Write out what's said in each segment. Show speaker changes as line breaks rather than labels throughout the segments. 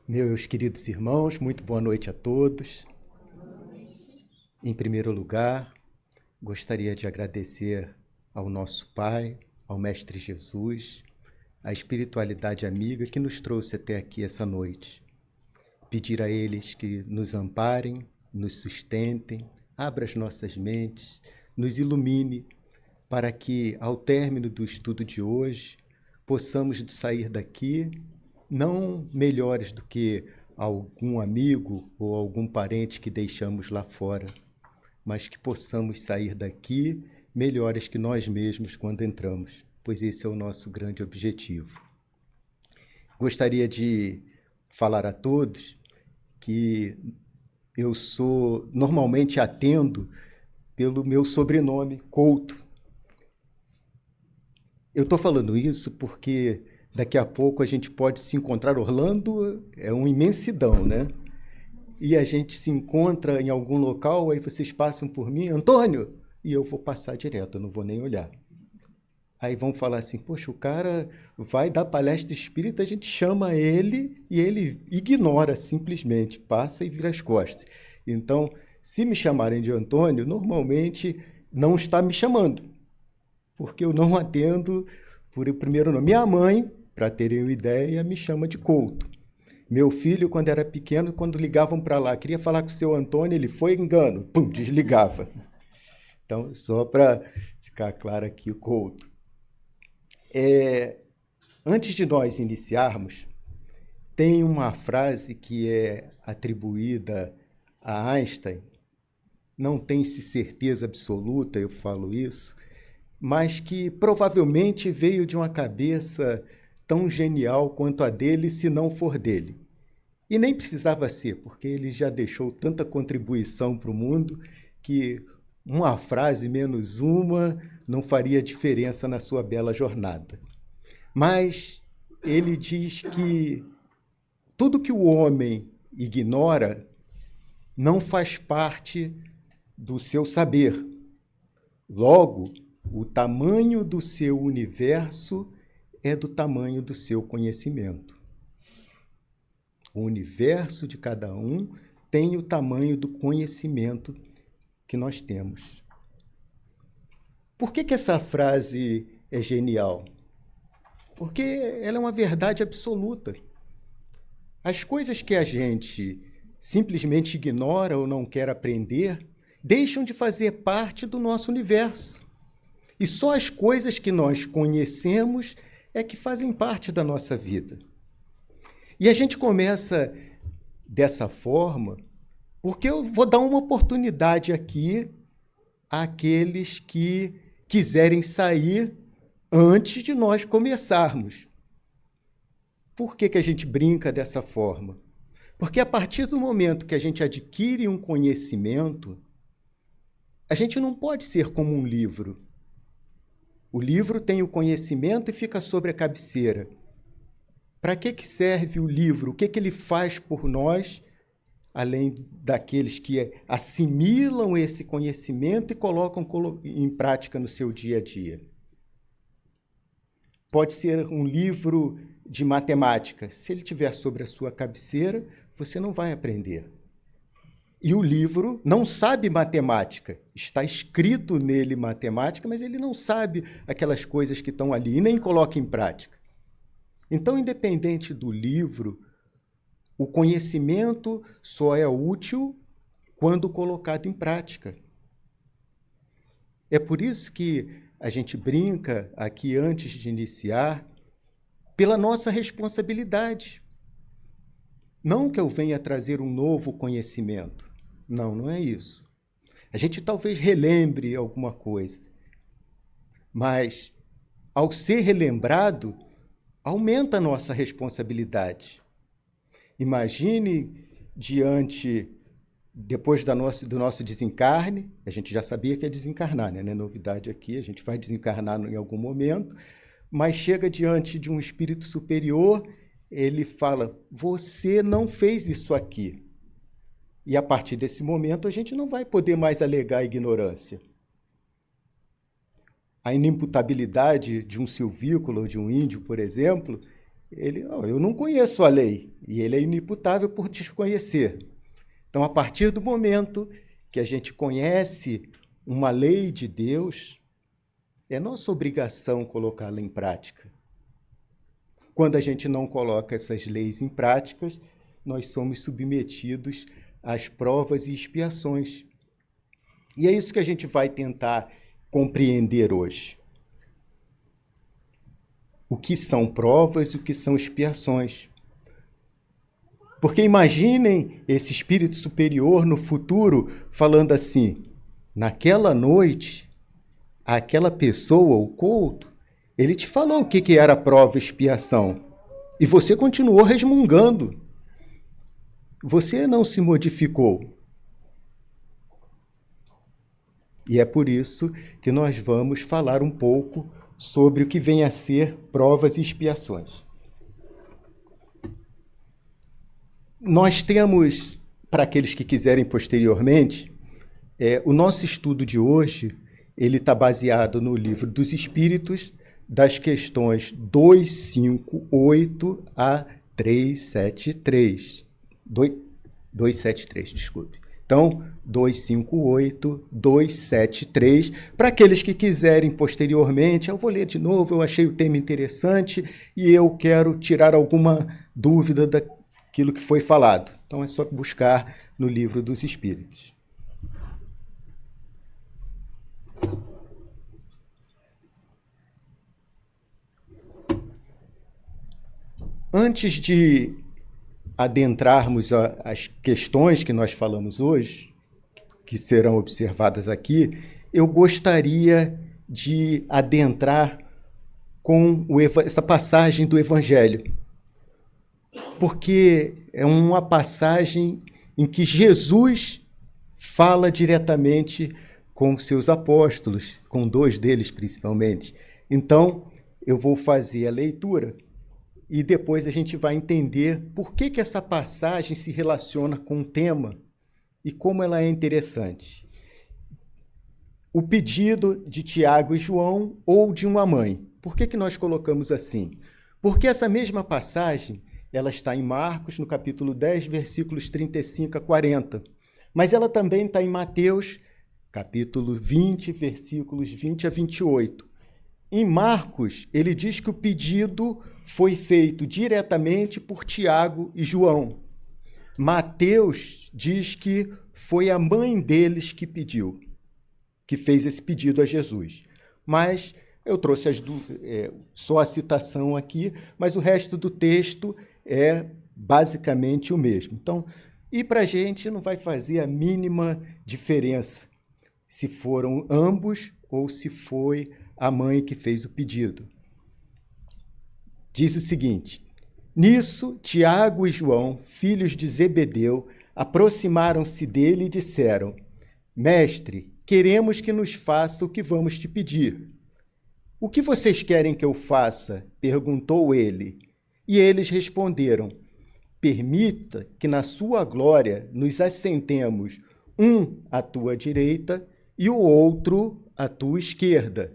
Meus queridos irmãos, muito boa noite a todos. Em primeiro lugar, gostaria de agradecer ao nosso Pai, ao Mestre Jesus, à espiritualidade amiga que nos trouxe até aqui essa noite. Pedir a eles que nos amparem, nos sustentem, abra as nossas mentes, nos ilumine, para que, ao término do estudo de hoje, possamos sair daqui não melhores do que algum amigo ou algum parente que deixamos lá fora, mas que possamos sair daqui melhores que nós mesmos quando entramos, pois esse é o nosso grande objetivo. Gostaria de falar a todos que eu normalmente atendo pelo meu sobrenome, Couto. Eu estou falando isso porque daqui a pouco a gente pode se encontrar. Orlando é uma imensidão, né? E a gente se encontra em algum local, aí vocês passam por mim, Antônio, e eu vou passar direto, eu não vou nem olhar. Aí vão falar assim, poxa, o cara vai dar palestra espírita, a gente chama ele e ele ignora simplesmente, passa e vira as costas. Então, se me chamarem de Antônio, normalmente não está me chamando, porque eu não atendo por o primeiro nome. Minha mãe, para terem uma ideia, me chama de Couto. Meu filho, quando era pequeno, quando ligavam para lá, queria falar com o seu Antônio, ele foi engano, pum, desligava. Então, só para ficar claro aqui o Couto. Antes de nós iniciarmos, tem uma frase que é atribuída a Einstein, não tem-se certeza absoluta, eu falo isso, mas que provavelmente veio de uma cabeça tão genial quanto a dele, se não for dele. E nem precisava ser, porque ele já deixou tanta contribuição para o mundo que uma frase menos uma não faria diferença na sua bela jornada. Mas ele diz que tudo que o homem ignora não faz parte do seu saber. Logo, o tamanho do seu universo é do tamanho do seu conhecimento. O universo de cada um tem o tamanho do conhecimento que nós temos. Por que essa frase é genial? Porque ela é uma verdade absoluta. As coisas que a gente simplesmente ignora ou não quer aprender deixam de fazer parte do nosso universo. E só as coisas que nós conhecemos é que fazem parte da nossa vida. E a gente começa dessa forma porque eu vou dar uma oportunidade aqui àqueles que quiserem sair antes de nós começarmos. Por que a gente brinca dessa forma? Porque a partir do momento que a gente adquire um conhecimento, a gente não pode ser como um livro. O livro tem o conhecimento e fica sobre a cabeceira. Para que serve o livro? O que ele faz por nós, além daqueles que assimilam esse conhecimento e colocam em prática no seu dia a dia? Pode ser um livro de matemática. Se ele estiver sobre a sua cabeceira, você não vai aprender. E o livro não sabe matemática. Está escrito nele matemática, mas ele não sabe aquelas coisas que estão ali e nem coloca em prática. Então, independente do livro, o conhecimento só é útil quando colocado em prática. É por isso que a gente brinca aqui antes de iniciar, pela nossa responsabilidade. Não que eu venha trazer um novo conhecimento. Não, não é isso. A gente talvez relembre alguma coisa, mas, ao ser relembrado, aumenta a nossa responsabilidade. Imagine depois do nosso desencarne, a gente já sabia que ia desencarnar, né? Não é novidade aqui, a gente vai desencarnar em algum momento, mas chega diante de um espírito superior, ele fala, você não fez isso aqui. E a partir desse momento a gente não vai poder mais alegar ignorância. A inimputabilidade de um silvícola ou de um índio, por exemplo, Eu não conheço a lei, e ele é inimputável por desconhecer. Então, a partir do momento que a gente conhece uma lei de Deus, é nossa obrigação colocá-la em prática. Quando a gente não coloca essas leis em práticas, nós somos submetidos às provas e expiações. E é isso que a gente vai tentar compreender hoje. O que são provas e o que são expiações. Porque imaginem esse espírito superior no futuro falando assim: naquela noite, aquela pessoa, o Couto, ele te falou o que era prova e expiação. E você continuou resmungando. Você não se modificou. E é por isso que nós vamos falar um pouco sobre o que vem a ser provas e expiações. Nós temos, para aqueles que quiserem posteriormente, o nosso estudo de hoje, ele está baseado no Livro dos Espíritos, das questões 258 a 373. 273, desculpe. Então, 258, 273. Para aqueles que quiserem posteriormente, eu vou ler de novo, eu achei o tema interessante e eu quero tirar alguma dúvida daquilo que foi falado. Então, é só buscar no Livro dos Espíritos. Antes de adentrarmos as questões que nós falamos hoje, que serão observadas aqui, eu gostaria de adentrar com essa passagem do Evangelho, porque é uma passagem em que Jesus fala diretamente com seus apóstolos, com 2 deles principalmente. Então, eu vou fazer a leitura e depois a gente vai entender por que essa passagem se relaciona com o tema e como ela é interessante. O pedido de Tiago e João ou de uma mãe. Por que nós colocamos assim? Porque essa mesma passagem ela está em Marcos, no capítulo 10, versículos 35 a 40. Mas ela também está em Mateus, capítulo 20, versículos 20 a 28. Em Marcos, ele diz que o pedido foi feito diretamente por Tiago e João. Mateus diz que foi a mãe deles que pediu, que fez esse pedido a Jesus. Mas eu trouxe só a citação aqui, mas o resto do texto é basicamente o mesmo. Então, e para a gente não vai fazer a mínima diferença se foram ambos ou se foi a mãe que fez o pedido. Diz o seguinte: nisso, Tiago e João, filhos de Zebedeu, aproximaram-se dele e disseram: Mestre, queremos que nos faça o que vamos te pedir. O que vocês querem que eu faça? Perguntou ele. E eles responderam: permita que na sua glória nos assentemos, um à tua direita e o outro à tua esquerda.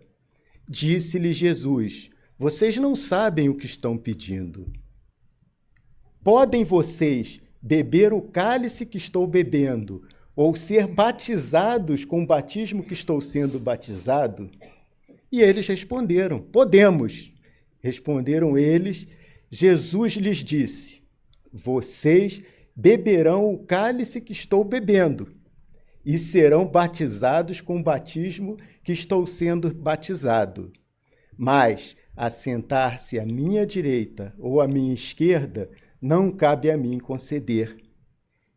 Disse-lhe Jesus: vocês não sabem o que estão pedindo. Podem vocês beber o cálice que estou bebendo, ou ser batizados com o batismo que estou sendo batizado? E eles responderam: podemos. Responderam eles. Jesus lhes disse: vocês beberão o cálice que estou bebendo e serão batizados com o batismo que estou sendo batizado. Mas assentar-se à minha direita ou à minha esquerda não cabe a mim conceder.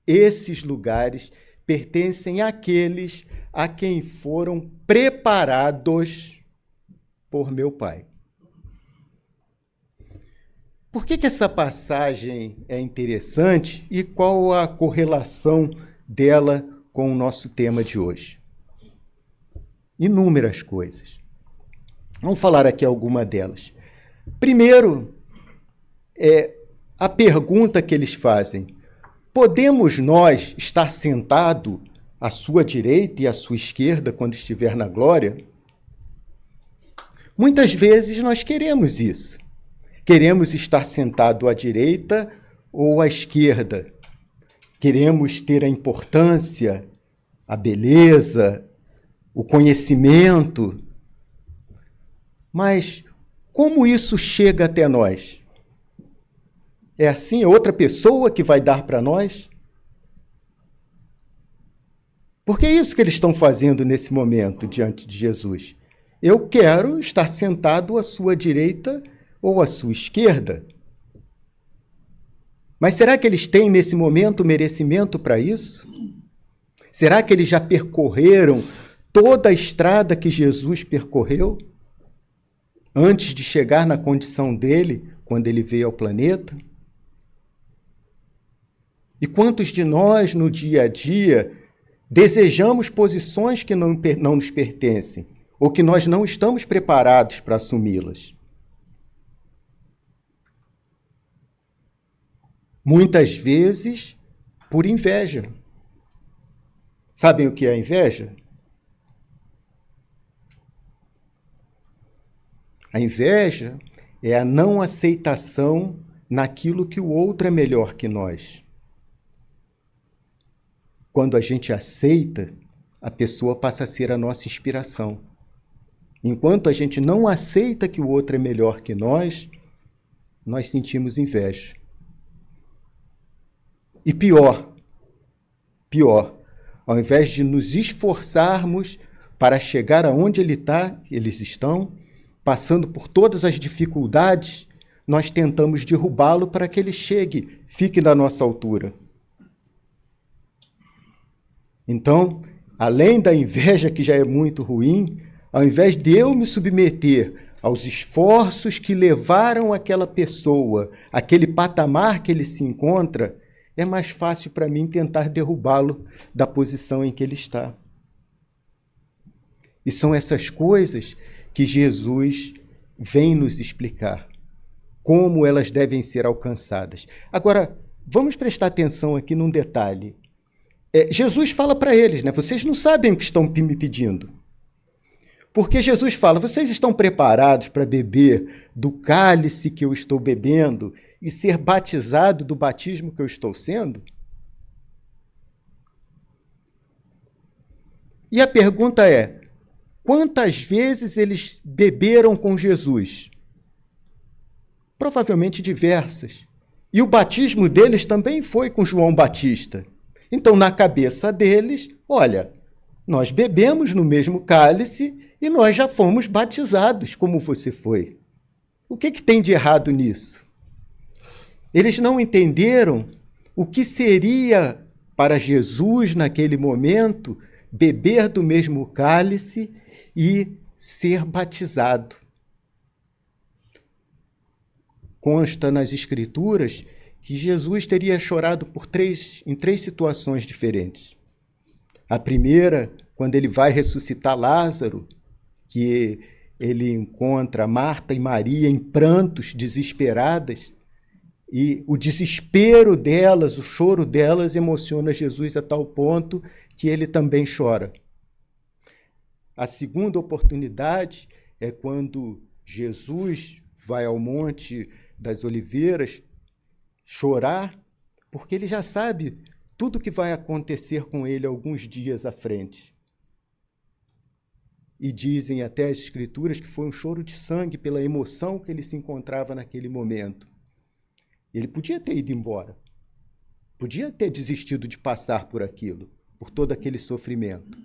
Esses lugares pertencem àqueles a quem foram preparados por meu Pai. Por que essa passagem é interessante e qual a correlação dela com o nosso tema de hoje? Inúmeras coisas. Vamos falar aqui alguma delas. Primeiro, a pergunta que eles fazem: podemos nós estar sentados à sua direita e à sua esquerda quando estiver na glória? Muitas vezes nós queremos isso. Queremos estar sentado à direita ou à esquerda? Queremos ter a importância, a beleza, o conhecimento? Mas como isso chega até nós? É assim, é outra pessoa que vai dar para nós? Porque é isso que eles estão fazendo nesse momento diante de Jesus. Eu quero estar sentado à sua direita ou à sua esquerda. Mas será que eles têm nesse momento merecimento para isso? Será que eles já percorreram toda a estrada que Jesus percorreu antes de chegar na condição dele quando ele veio ao planeta? E quantos de nós, no dia a dia, desejamos posições que não nos pertencem ou que nós não estamos preparados para assumi-las? Muitas vezes por inveja. Sabem o que é inveja? A inveja é a não aceitação naquilo que o outro é melhor que nós. Quando a gente aceita, a pessoa passa a ser a nossa inspiração. Enquanto a gente não aceita que o outro é melhor que nós sentimos inveja. E pior, ao invés de nos esforçarmos para chegar aonde eles estão, passando por todas as dificuldades, nós tentamos derrubá-lo para que ele fique na nossa altura. Então, além da inveja, que já é muito ruim, ao invés de eu me submeter aos esforços que levaram aquela pessoa, aquele patamar que ele se encontra, é mais fácil para mim tentar derrubá-lo da posição em que ele está. E são essas coisas que Jesus vem nos explicar, como elas devem ser alcançadas. Agora, vamos prestar atenção aqui num detalhe. Jesus fala para eles, né? Vocês não sabem o que estão me pedindo. Porque Jesus fala, vocês estão preparados para beber do cálice que eu estou bebendo e ser batizado do batismo que eu estou sendo? E a pergunta é, quantas vezes eles beberam com Jesus? Provavelmente diversas. E o batismo deles também foi com João Batista. Então, na cabeça deles, olha, nós bebemos no mesmo cálice e nós já fomos batizados, como você foi. O que tem de errado nisso? Eles não entenderam o que seria para Jesus, naquele momento, beber do mesmo cálice e ser batizado. Consta nas Escrituras que Jesus teria chorado em três situações diferentes. A primeira, quando ele vai ressuscitar Lázaro, que ele encontra Marta e Maria em prantos, desesperadas, e o desespero delas, o choro delas emociona Jesus a tal ponto que ele também chora. A segunda oportunidade é quando Jesus vai ao Monte das Oliveiras chorar, porque ele já sabe tudo o que vai acontecer com ele alguns dias à frente. E dizem até as Escrituras que foi um choro de sangue pela emoção que ele se encontrava naquele momento. Ele podia ter ido embora, podia ter desistido de passar por aquilo, por todo aquele sofrimento.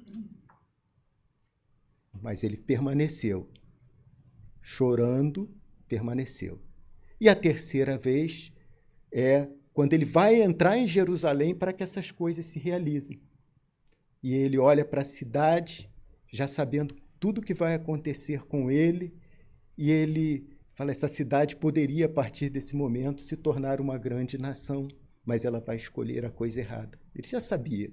Mas ele permaneceu, chorando, permaneceu. E a terceira vez é quando ele vai entrar em Jerusalém para que essas coisas se realizem. E ele olha para a cidade, já sabendo tudo o que vai acontecer com ele, e ele fala, essa cidade poderia, a partir desse momento, se tornar uma grande nação, mas ela vai escolher a coisa errada. Ele já sabia.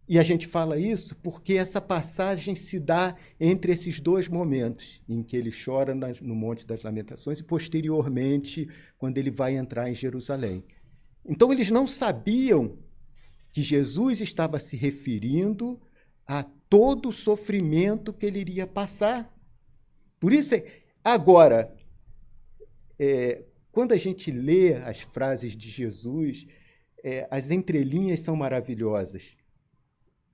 E a gente fala isso porque essa passagem se dá entre esses dois momentos, em que ele chora no Monte das Lamentações e, posteriormente, quando ele vai entrar em Jerusalém. Então, eles não sabiam que Jesus estava se referindo a todo o sofrimento que ele iria passar. Por isso, agora, quando a gente lê as frases de Jesus, as entrelinhas são maravilhosas.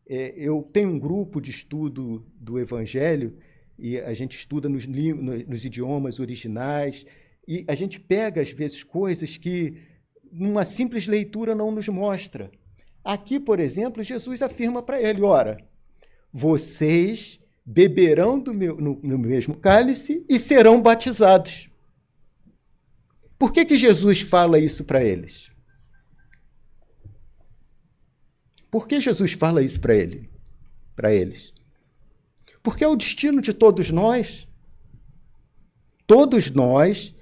Eu tenho um grupo de estudo do Evangelho e a gente estuda nos idiomas originais e a gente pega, às vezes, coisas que numa simples leitura não nos mostra. Aqui, por exemplo, Jesus afirma para ele, ora, vocês beberão no mesmo cálice e serão batizados. Por que Jesus fala isso para eles? Por que Jesus fala isso para eles? Porque é o destino de todos nós. Todos nós,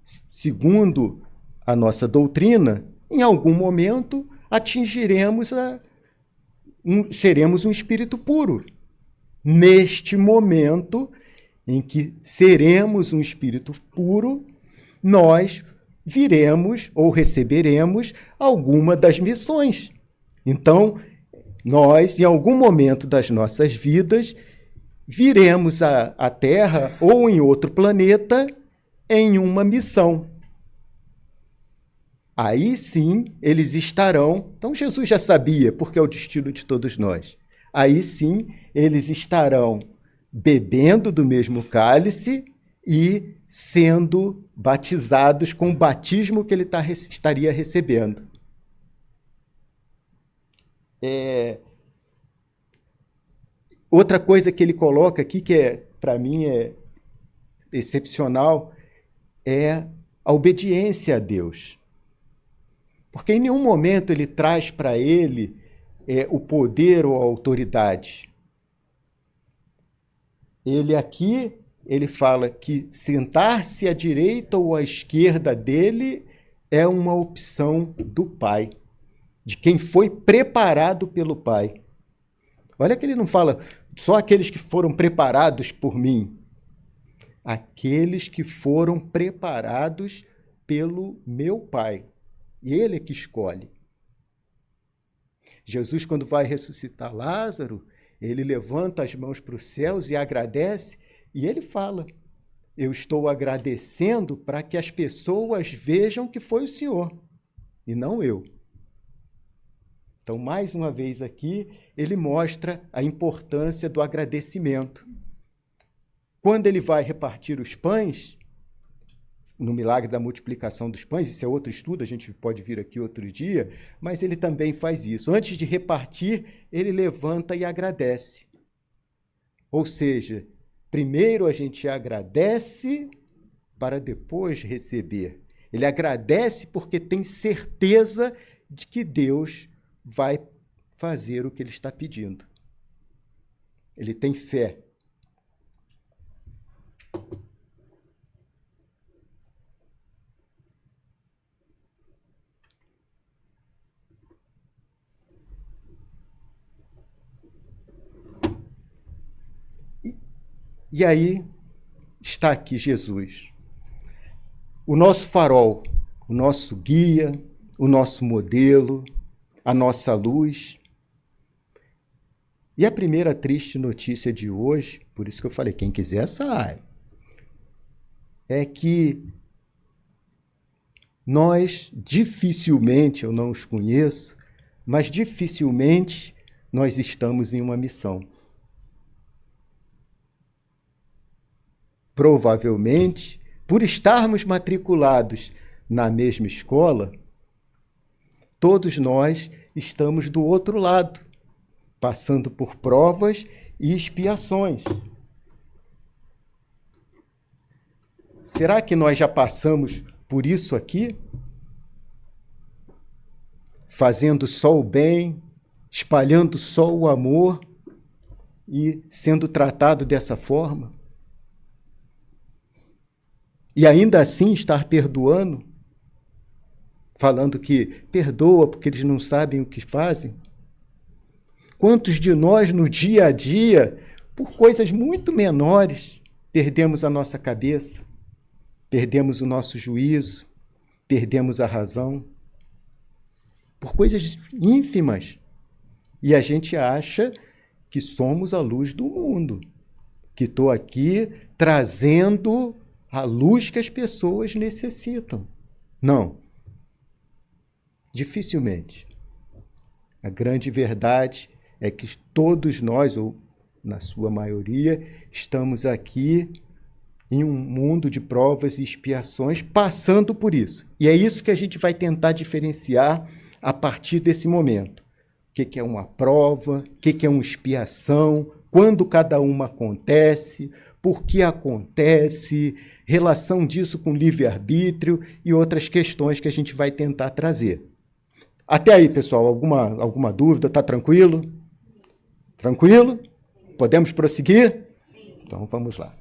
segundo a nossa doutrina, em algum momento seremos um espírito puro. Neste momento em que seremos um espírito puro, nós viremos ou receberemos alguma das missões. Então, nós, em algum momento das nossas vidas, viremos à Terra ou em outro planeta em uma missão. Aí sim eles estarão. Então Jesus já sabia, porque é o destino de todos nós. Aí sim eles estarão bebendo do mesmo cálice e sendo batizados com o batismo que ele estaria recebendo. Outra coisa que ele coloca aqui, que para mim é excepcional, é a obediência a Deus. Porque em nenhum momento ele traz para ele o poder ou a autoridade. Ele fala que sentar-se à direita ou à esquerda dele é uma opção do Pai, de quem foi preparado pelo Pai. Olha que ele não fala só aqueles que foram preparados por mim. Aqueles que foram preparados pelo meu Pai. Ele é que escolhe. Jesus, quando vai ressuscitar Lázaro, ele levanta as mãos para os céus e agradece, e ele fala, eu estou agradecendo para que as pessoas vejam que foi o Senhor, e não eu. Então, mais uma vez aqui, ele mostra a importância do agradecimento. Quando ele vai repartir os pães, no milagre da multiplicação dos pães, isso é outro estudo, a gente pode vir aqui outro dia, mas ele também faz isso. Antes de repartir, ele levanta e agradece. Ou seja, primeiro a gente agradece para depois receber. Ele agradece porque tem certeza de que Deus vai fazer o que ele está pedindo. Ele tem fé. E aí está aqui Jesus, o nosso farol, o nosso guia, o nosso modelo, a nossa luz. E a primeira triste notícia de hoje, por isso que eu falei, quem quiser sai, é que nós dificilmente, eu não os conheço, mas dificilmente nós estamos em uma missão. Provavelmente, por estarmos matriculados na mesma escola, todos nós estamos do outro lado, passando por provas e expiações. Será que nós já passamos por isso aqui? Fazendo só o bem, espalhando só o amor e sendo tratado dessa forma? E ainda assim estar perdoando, falando que perdoa porque eles não sabem o que fazem? Quantos de nós no dia a dia, por coisas muito menores, perdemos a nossa cabeça, perdemos o nosso juízo, perdemos a razão, por coisas ínfimas. E a gente acha que somos a luz do mundo, que estou aqui trazendo a luz que as pessoas necessitam. Não. Dificilmente. A grande verdade é que todos nós, ou na sua maioria, estamos aqui em um mundo de provas e expiações, passando por isso. E é isso que a gente vai tentar diferenciar a partir desse momento. O que é uma prova, o que é uma expiação, quando cada uma acontece, por que acontece, relação disso com livre-arbítrio e outras questões que a gente vai tentar trazer. Até aí, pessoal, alguma dúvida? Está tranquilo? Tranquilo? Podemos prosseguir? Então, vamos lá.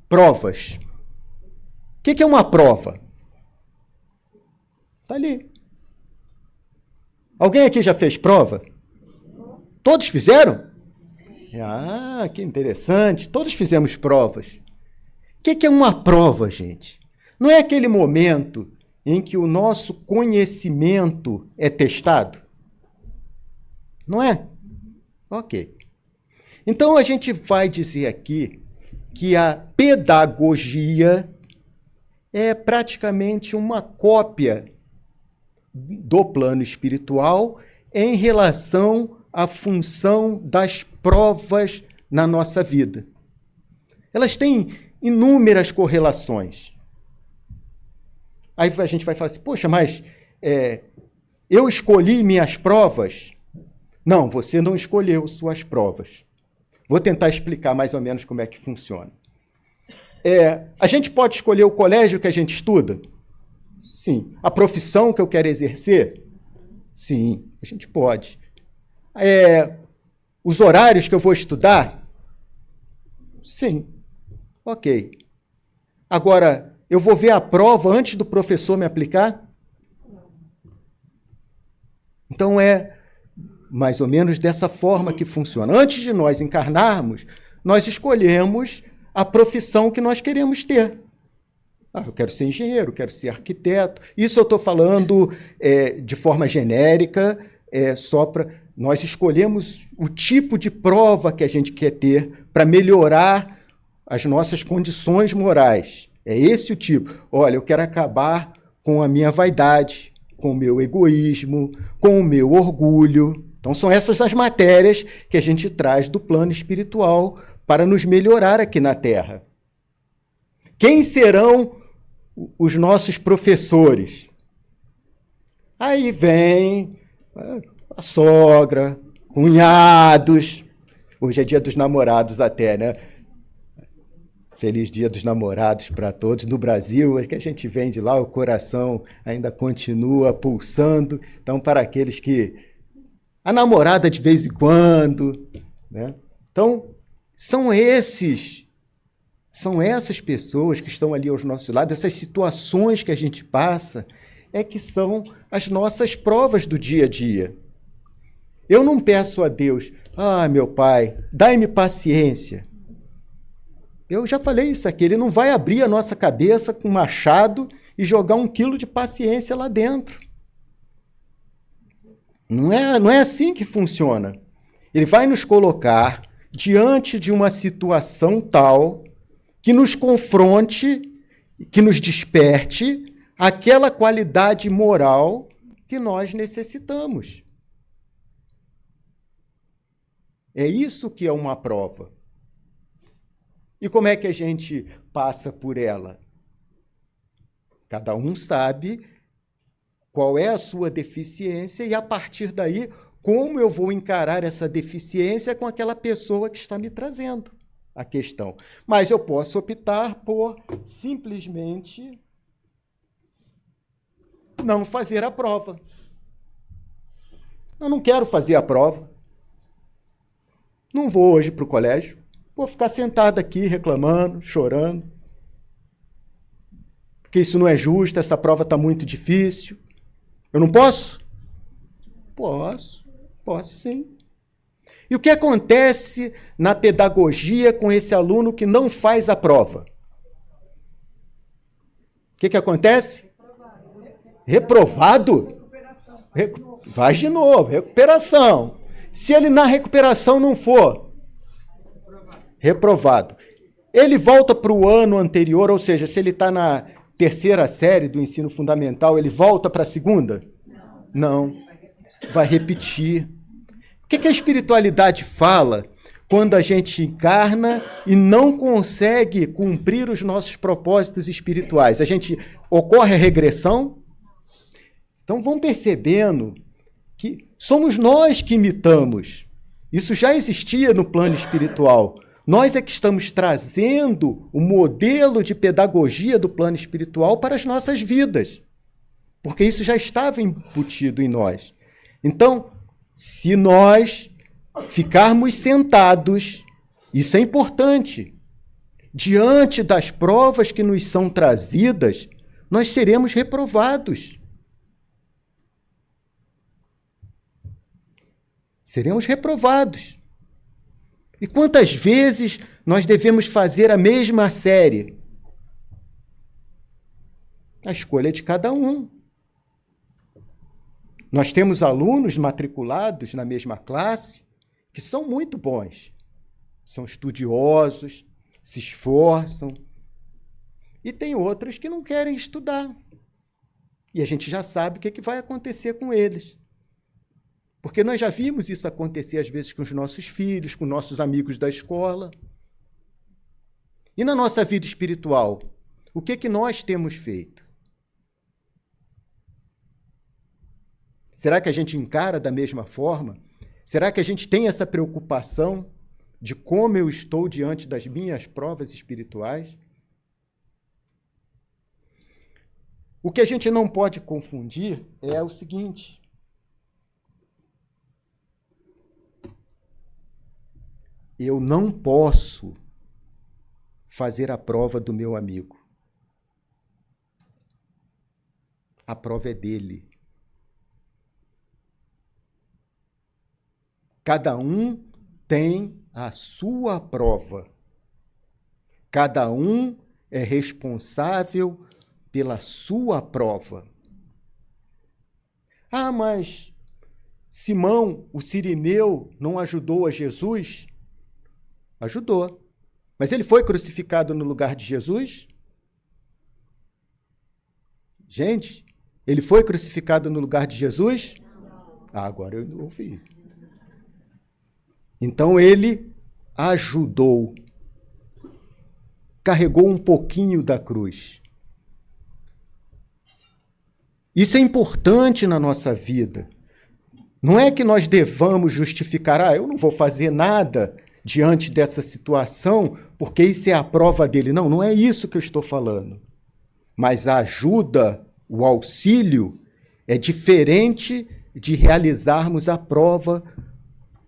Provas. O que é uma prova? Está ali. Alguém aqui já fez prova? Todos fizeram? Ah, que interessante. Todos fizemos provas. O que é uma prova, gente? Não é aquele momento em que o nosso conhecimento é testado? Não é? Ok. Então, a gente vai dizer aqui que a pedagogia é praticamente uma cópia do plano espiritual em relação à função das provas na nossa vida. Elas têm inúmeras correlações. Aí a gente vai falar assim, poxa, mas eu escolhi minhas provas? Não, você não escolheu suas provas. Vou tentar explicar mais ou menos como é que funciona. A gente pode escolher o colégio que a gente estuda? Sim. A profissão que eu quero exercer? Sim, a gente pode. Os horários que eu vou estudar? Sim. Ok. Agora, eu vou ver a prova antes do professor me aplicar? Então, é mais ou menos dessa forma que funciona. Antes de nós encarnarmos, nós escolhemos a profissão que nós queremos ter. Eu quero ser engenheiro, quero ser arquiteto. Isso eu estou falando de forma genérica, só para... Nós escolhemos o tipo de prova que a gente quer ter para melhorar as nossas condições morais. É esse o tipo. Olha, eu quero acabar com a minha vaidade, com o meu egoísmo, com o meu orgulho. Então, são essas as matérias que a gente traz do plano espiritual para nos melhorar aqui na Terra. Quem serão os nossos professores? Aí vem a sogra, cunhados. Hoje é dia dos namorados até, né? Feliz dia dos namorados para todos. No Brasil, é que a gente vem de lá, o coração ainda continua pulsando. Então, para aqueles que... A namorada de vez em quando, né? Então, são essas pessoas que estão ali aos nossos lados, essas situações que a gente passa, que são as nossas provas do dia a dia. Eu não peço a Deus, meu Pai, dai-me paciência. Eu já falei isso aqui, Ele não vai abrir a nossa cabeça com um machado e jogar 1 quilo de paciência lá dentro. Não é assim que funciona. Ele vai nos colocar diante de uma situação tal que nos confronte, que nos desperte aquela qualidade moral que nós necessitamos. É isso que é uma prova. E como é que a gente passa por ela? Cada um sabe qual é a sua deficiência e, a partir daí, como eu vou encarar essa deficiência com aquela pessoa que está me trazendo a questão. Mas eu posso optar por simplesmente não fazer a prova. Eu não quero fazer a prova. Não vou hoje para o colégio. Vou ficar sentado aqui reclamando, chorando. Porque isso não é justo, essa prova está muito difícil. Eu não posso? Posso sim. E o que acontece na pedagogia com esse aluno que não faz a prova? O que acontece? Reprovado? Vai de novo, recuperação. Se ele na recuperação não for reprovado, ele volta para o ano anterior, ou seja, se ele está na terceira série do ensino fundamental, ele volta para a segunda? Não. Vai repetir. O que a espiritualidade fala quando a gente encarna e não consegue cumprir os nossos propósitos espirituais? Ocorre a regressão? Então vão percebendo que somos nós que imitamos. Isso já existia no plano espiritual. Nós é que estamos trazendo o modelo de pedagogia do plano espiritual para as nossas vidas, porque isso já estava embutido em nós. Então, se nós ficarmos sentados, isso é importante, diante das provas que nos são trazidas, nós seremos reprovados. Seremos reprovados. E quantas vezes nós devemos fazer a mesma série? A escolha é de cada um. Nós temos alunos matriculados na mesma classe que são muito bons, são estudiosos, se esforçam, e tem outros que não querem estudar. E a gente já sabe o que vai acontecer com eles. Porque nós já vimos isso acontecer, às vezes, com os nossos filhos, com nossos amigos da escola. E na nossa vida espiritual, o que nós temos feito? Será que a gente encara da mesma forma? Será que a gente tem essa preocupação de como eu estou diante das minhas provas espirituais? O que a gente não pode confundir é o seguinte: eu não posso fazer a prova do meu amigo. A prova é dele. Cada um tem a sua prova. Cada um é responsável pela sua prova. Ah, mas Simão, o sirineu, não ajudou a Jesus? Ajudou. Mas ele foi crucificado no lugar de Jesus? Gente, ele foi crucificado no lugar de Jesus? Ah, agora eu ouvi. Então ele ajudou. Carregou um pouquinho da cruz. Isso é importante na nossa vida. Não é que nós devamos justificar, eu não vou fazer nada diante dessa situação, porque isso é a prova dele. Não, não é isso que eu estou falando. Mas a ajuda, o auxílio, é diferente de realizarmos a prova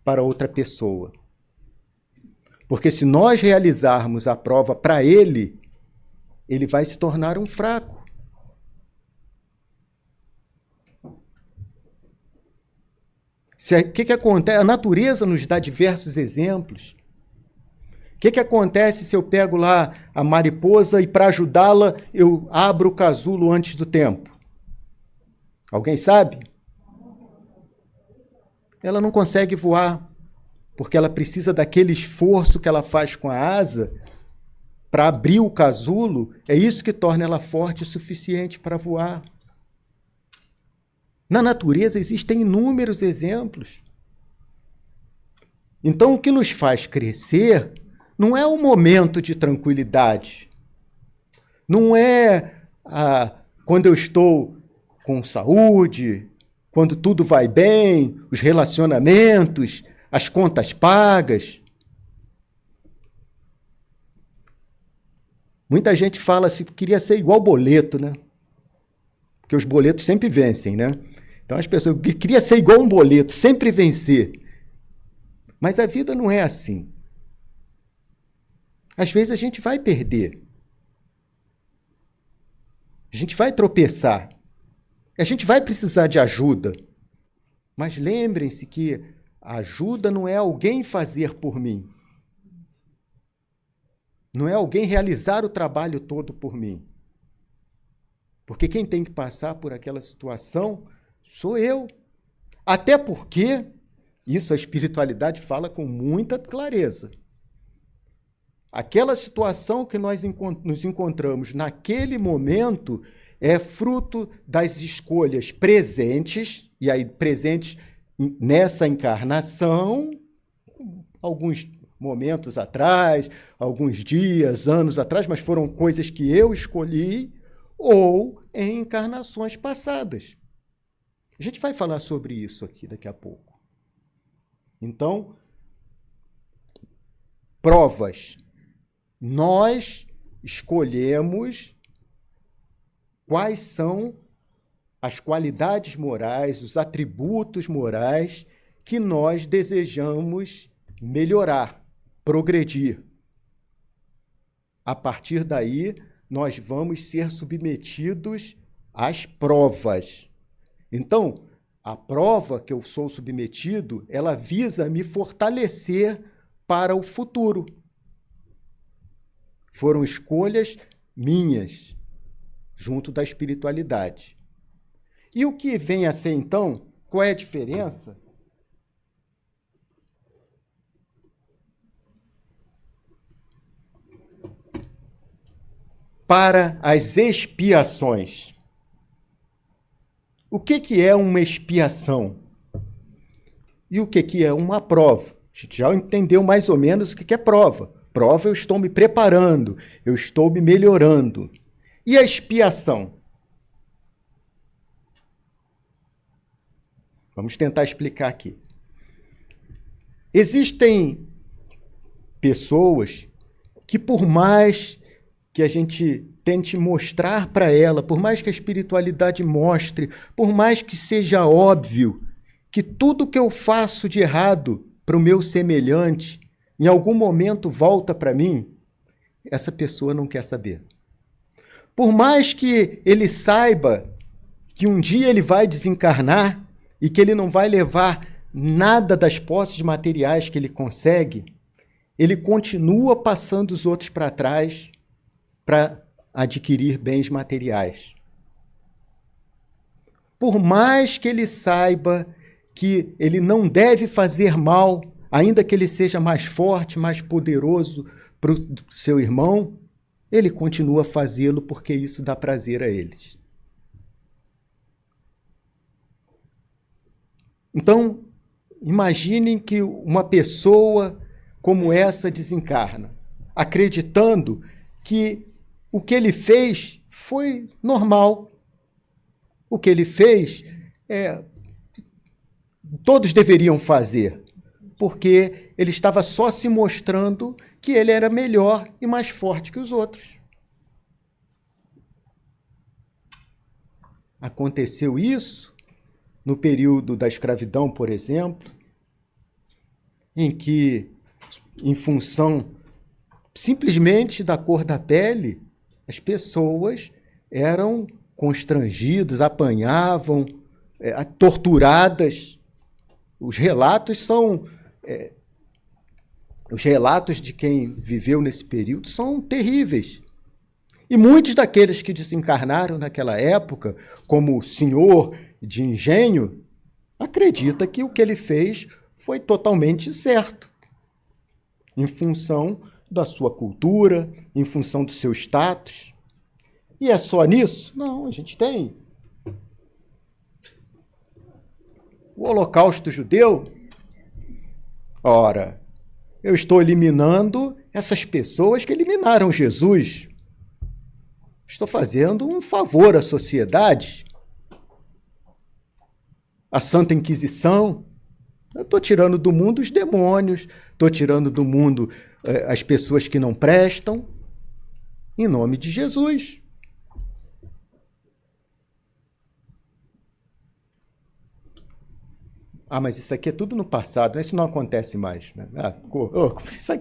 para outra pessoa. Porque se nós realizarmos a prova para ele, ele vai se tornar um fraco. O que acontece? A natureza nos dá diversos exemplos. O que acontece se eu pego lá a mariposa e, para ajudá-la, eu abro o casulo antes do tempo? Alguém sabe? Ela não consegue voar, porque ela precisa daquele esforço que ela faz com a asa para abrir o casulo. É isso que torna ela forte o suficiente para voar. Na natureza existem inúmeros exemplos. Então, o que nos faz crescer não é um momento de tranquilidade. Não é quando eu estou com saúde, quando tudo vai bem, os relacionamentos, as contas pagas. Muita gente fala assim, queria ser igual boleto, né? Porque os boletos sempre vencem, né? Então as pessoas queriam ser igual um boleto, sempre vencer. Mas a vida não é assim. Às vezes a gente vai perder. A gente vai tropeçar. A gente vai precisar de ajuda. Mas lembrem-se que a ajuda não é alguém fazer por mim. Não é alguém realizar o trabalho todo por mim. Porque quem tem que passar por aquela situação sou eu. Até porque, isso a espiritualidade fala com muita clareza. Aquela situação que nós nos encontramos naquele momento é fruto das escolhas presentes, e aí presentes nessa encarnação, alguns momentos atrás, alguns dias, anos atrás, mas foram coisas que eu escolhi, ou em encarnações passadas. A gente vai falar sobre isso aqui daqui a pouco. Então, provas. Nós escolhemos quais são as qualidades morais, os atributos morais que nós desejamos melhorar, progredir. A partir daí, nós vamos ser submetidos às provas. Então, a prova que eu sou submetido, ela visa me fortalecer para o futuro. Foram escolhas minhas, junto da espiritualidade. E o que vem a ser, então, qual é a diferença? Para as expiações. O que é uma expiação? E o que é uma prova? A gente já entendeu mais ou menos o que é prova. Prova, eu estou me preparando, eu estou me melhorando. E a expiação? Vamos tentar explicar aqui. Existem pessoas que, por mais que a gente tente mostrar para ela, por mais que a espiritualidade mostre, por mais que seja óbvio que tudo que eu faço de errado para o meu semelhante, em algum momento volta para mim, essa pessoa não quer saber. Por mais que ele saiba que um dia ele vai desencarnar e que ele não vai levar nada das posses materiais que ele consegue, ele continua passando os outros para trás para adquirir bens materiais. Por mais que ele saiba que ele não deve fazer mal, ainda que ele seja mais forte, mais poderoso para o seu irmão, ele continua a fazê-lo porque isso dá prazer a eles. Então, imaginem que uma pessoa como essa desencarna, acreditando que o que ele fez foi normal. O que ele fez todos deveriam fazer, porque ele estava só se mostrando que ele era melhor e mais forte que os outros. Aconteceu isso no período da escravidão, por exemplo, em que, em função simplesmente da cor da pele, as pessoas eram constrangidas, apanhavam, torturadas. Os relatos são... os relatos de quem viveu nesse período são terríveis. E muitos daqueles que desencarnaram naquela época, como o senhor de engenho, acredita que o que ele fez foi totalmente certo, em função da sua cultura, em função do seu status. E é só nisso? Não, a gente tem o Holocausto judeu. Ora, eu estou eliminando essas pessoas que eliminaram Jesus. Estou fazendo um favor à sociedade. A Santa Inquisição. Eu estou tirando do mundo os demônios, estou tirando do mundo as pessoas que não prestam, em nome de Jesus. Ah, mas isso aqui é tudo no passado, isso não acontece mais. Né? Isso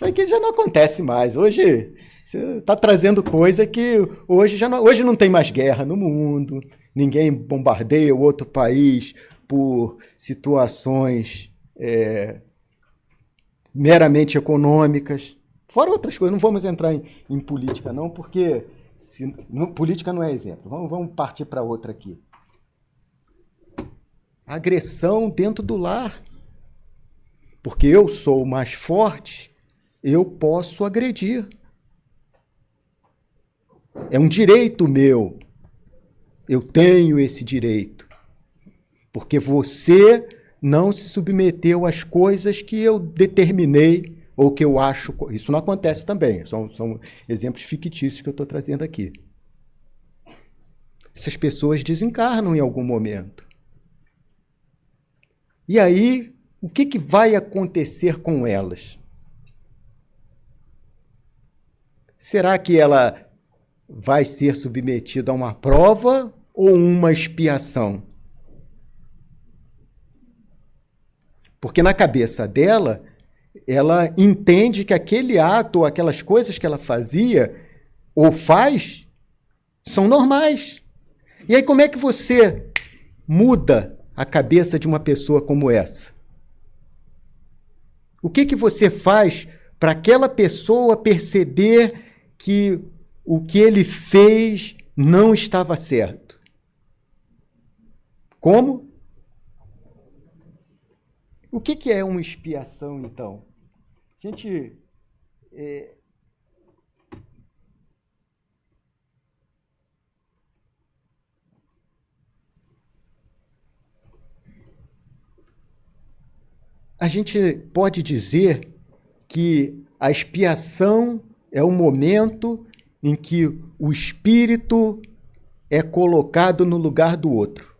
aqui já não acontece mais. Hoje você está trazendo coisa que hoje não tem mais guerra no mundo, ninguém bombardeia o outro país por situações meramente econômicas. Fora outras coisas, não vamos entrar em política não, porque política não é exemplo. Vamos partir para outra aqui. agressão dentro do lar. Porque eu sou mais forte, eu posso agredir. É um direito meu. Eu tenho esse direito. Porque você não se submeteu às coisas que eu determinei ou que eu acho. Isso não acontece também. São exemplos fictícios que eu estou trazendo aqui. Essas pessoas desencarnam em algum momento. E aí, o que vai acontecer com elas? Será que ela vai ser submetida a uma prova ou uma expiação? Porque na cabeça dela, ela entende que aquele ato ou aquelas coisas que ela fazia ou faz são normais. E aí como é que você muda a cabeça de uma pessoa como essa? O que você faz para aquela pessoa perceber que o que ele fez não estava certo? Como? O que é uma expiação, então? Gente, a gente pode dizer que a expiação é o momento em que o espírito é colocado no lugar do outro.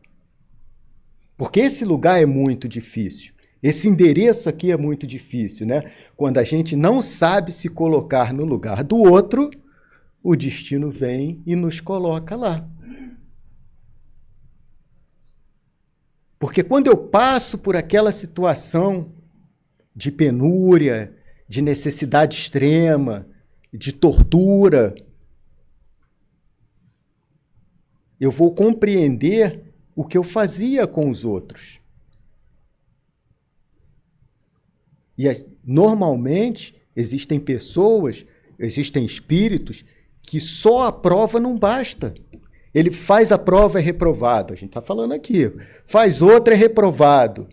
Porque esse lugar é muito difícil. Esse endereço aqui é muito difícil, né? Quando a gente não sabe se colocar no lugar do outro, o destino vem e nos coloca lá. Porque quando eu passo por aquela situação de penúria, de necessidade extrema, de tortura, eu vou compreender o que eu fazia com os outros. E normalmente existem pessoas, existem espíritos que só a prova não basta. Ele faz a prova, é reprovado. A gente está falando aqui. Faz outra, é reprovado.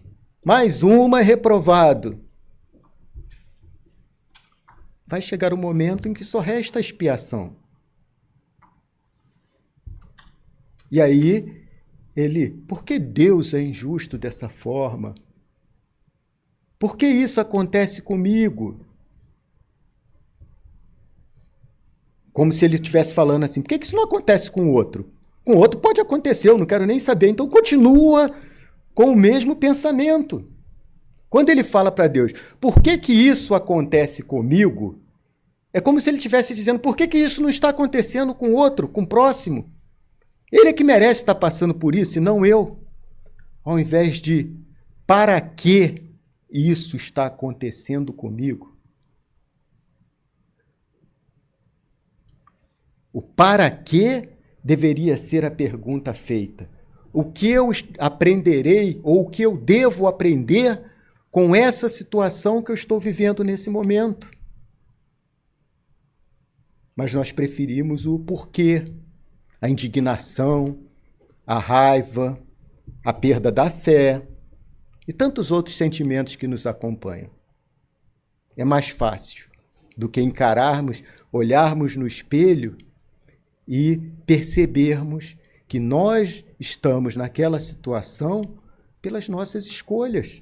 Mais uma, é reprovado. Vai chegar o momento em que só resta a expiação. E aí, por que Deus é injusto dessa forma? Por que isso acontece comigo? Como se ele estivesse falando assim, por que isso não acontece com o outro? Com o outro pode acontecer, eu não quero nem saber. Então continua com o mesmo pensamento. Quando ele fala para Deus, por que isso acontece comigo? É como se ele estivesse dizendo, por que isso não está acontecendo com o outro, com o próximo? Ele é que merece estar passando por isso e não eu. Ao invés de, para que isso está acontecendo comigo? O para que deveria ser a pergunta feita. O que eu aprenderei ou o que eu devo aprender com essa situação que eu estou vivendo nesse momento? Mas nós preferimos o porquê, a indignação, a raiva, a perda da fé e tantos outros sentimentos que nos acompanham. É mais fácil do que encararmos, olharmos no espelho e percebermos que nós estamos naquela situação pelas nossas escolhas,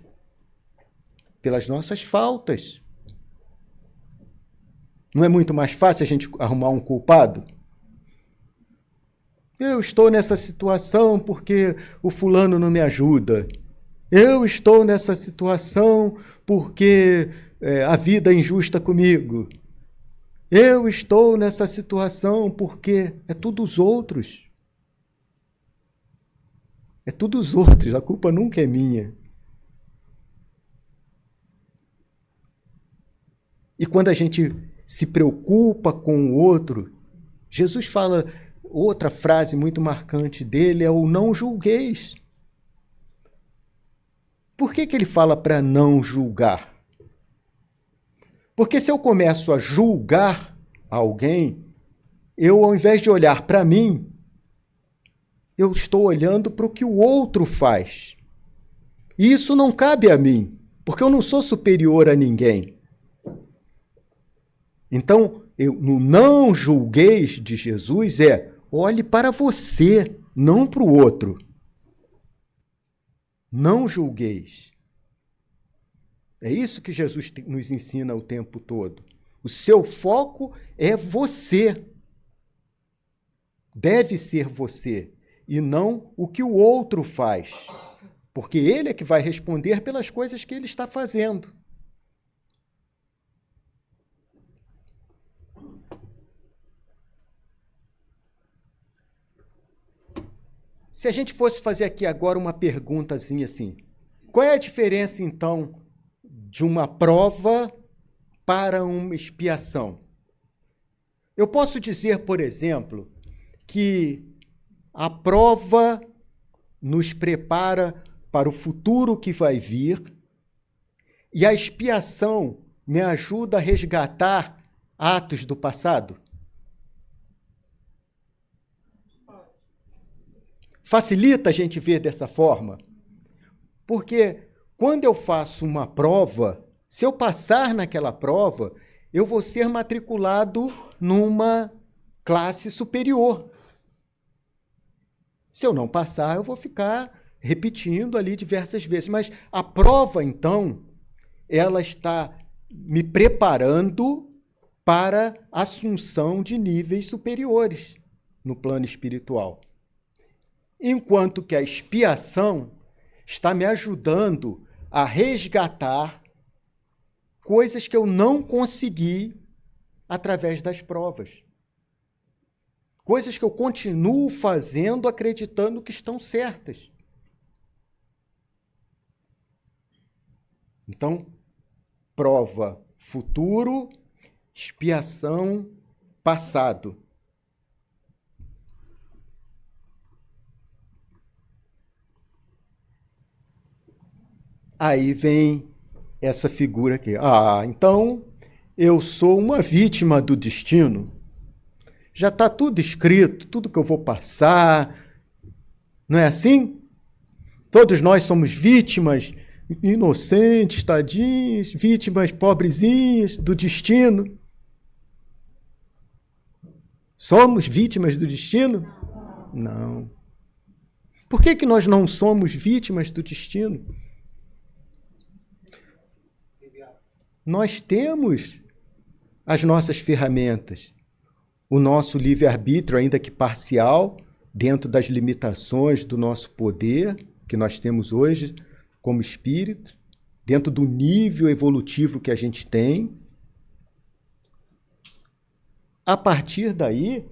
pelas nossas faltas. Não é muito mais fácil a gente arrumar um culpado? Eu estou nessa situação porque o fulano não me ajuda. Eu estou nessa situação porque a vida é injusta comigo. Eu estou nessa situação porque é tudo os outros. É tudo os outros, a culpa nunca é minha. E quando a gente se preocupa com o outro, Jesus fala, outra frase muito marcante dele é o não julgueis. Por que ele fala para não julgar? Porque se eu começo a julgar alguém, eu, ao invés de olhar para mim, eu estou olhando para o que o outro faz. E isso não cabe a mim, porque eu não sou superior a ninguém. Então, no não julgueis de Jesus olhe para você, não para o outro. Não julgueis. É isso que Jesus nos ensina o tempo todo. O seu foco é você. Deve ser você, e não o que o outro faz. Porque ele é que vai responder pelas coisas que ele está fazendo. Se a gente fosse fazer aqui agora uma perguntazinha assim, qual é a diferença, então, de uma prova para uma expiação? Eu posso dizer, por exemplo, que a prova nos prepara para o futuro que vai vir e a expiação me ajuda a resgatar atos do passado? Facilita a gente ver dessa forma? Porque quando eu faço uma prova, se eu passar naquela prova, eu vou ser matriculado numa classe superior. Se eu não passar, eu vou ficar repetindo ali diversas vezes. Mas a prova, então, ela está me preparando para a assunção de níveis superiores no plano espiritual. Enquanto que a expiação está me ajudando a resgatar coisas que eu não consegui através das provas. Coisas que eu continuo fazendo acreditando que estão certas. Então, prova futuro, expiação passado. Aí vem essa figura aqui. Então eu sou uma vítima do destino. Já está tudo escrito, tudo que eu vou passar. Não é assim? Todos nós somos vítimas inocentes, tadinhos, vítimas pobrezinhas do destino. Somos vítimas do destino? Não. Por que nós não somos vítimas do destino? Nós temos as nossas ferramentas, o nosso livre-arbítrio, ainda que parcial, dentro das limitações do nosso poder que nós temos hoje como espírito, dentro do nível evolutivo que a gente tem. A partir daí,